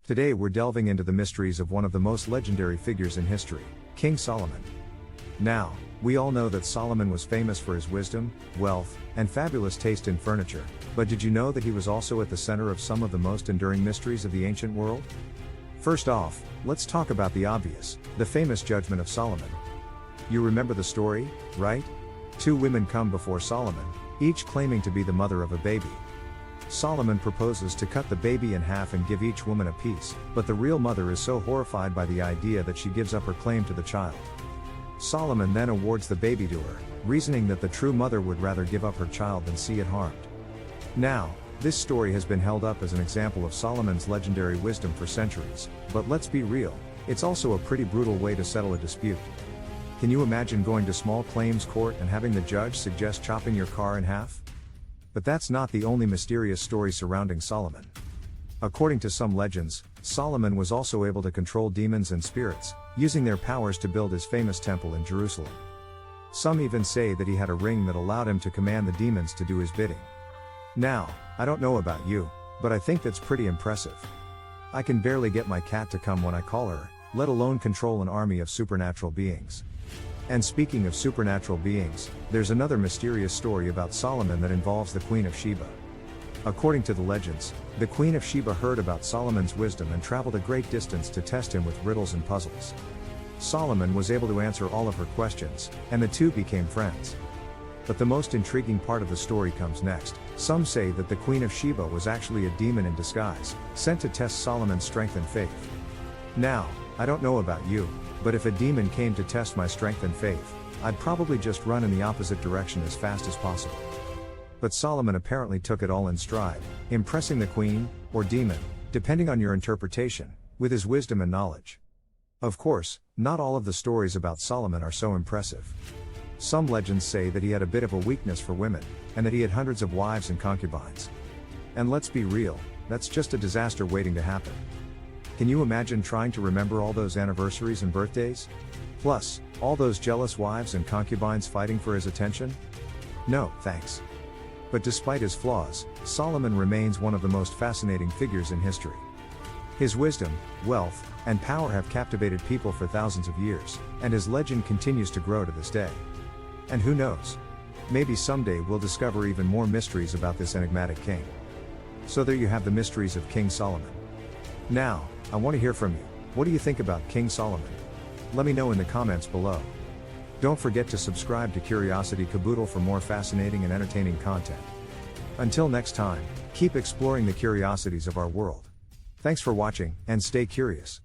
Today we're delving into the mysteries of one of the most legendary figures in history, King Solomon. Now, we all know that Solomon was famous for his wisdom, wealth, and fabulous taste in furniture, but did you know that he was also at the center of some of the most enduring mysteries of the ancient world? First off, let's talk about the obvious, the famous judgment of Solomon. You remember the story, right? Two women come before Solomon, each claiming to be the mother of a baby. Solomon proposes to cut the baby in half and give each woman a piece, but the real mother is so horrified by the idea that she gives up her claim to the child. Solomon then awards the baby to her, reasoning that the true mother would rather give up her child than see it harmed. Now, this story has been held up as an example of Solomon's legendary wisdom for centuries, but let's be real, it's also a pretty brutal way to settle a dispute. Can you imagine going to small claims court and having the judge suggest chopping your car in half? But that's not the only mysterious story surrounding Solomon. According to some legends, Solomon was also able to control demons and spirits, using their powers to build his famous temple in Jerusalem. Some even say that he had a ring that allowed him to command the demons to do his bidding. Now, I don't know about you, but I think that's pretty impressive. I can barely get my cat to come when I call her, let alone control an army of supernatural beings. And speaking of supernatural beings, there's another mysterious story about Solomon that involves the Queen of Sheba. According to the legends, the Queen of Sheba heard about Solomon's wisdom and traveled a great distance to test him with riddles and puzzles. Solomon was able to answer all of her questions, and the two became friends. But the most intriguing part of the story comes next. Some say that the Queen of Sheba was actually a demon in disguise, sent to test Solomon's strength and faith. Now, I don't know about you, but if a demon came to test my strength and faith, I'd probably just run in the opposite direction as fast as possible. But Solomon apparently took it all in stride, impressing the queen, or demon, depending on your interpretation, with his wisdom and knowledge. Of course, not all of the stories about Solomon are so impressive. Some legends say that he had a bit of a weakness for women, and that he had hundreds of wives and concubines. And let's be real, that's just a disaster waiting to happen. Can you imagine trying to remember all those anniversaries and birthdays? Plus, all those jealous wives and concubines fighting for his attention? No, thanks. But despite his flaws, Solomon remains one of the most fascinating figures in history. His wisdom, wealth, and power have captivated people for thousands of years, and his legend continues to grow to this day. And who knows? Maybe someday we'll discover even more mysteries about this enigmatic king. So there you have the mysteries of King Solomon. Now, I want to hear from you. What do you think about King Solomon? Let me know in the comments below. Don't forget to subscribe to Curiosity Caboodle for more fascinating and entertaining content. Until next time, keep exploring the curiosities of our world. Thanks for watching, and stay curious.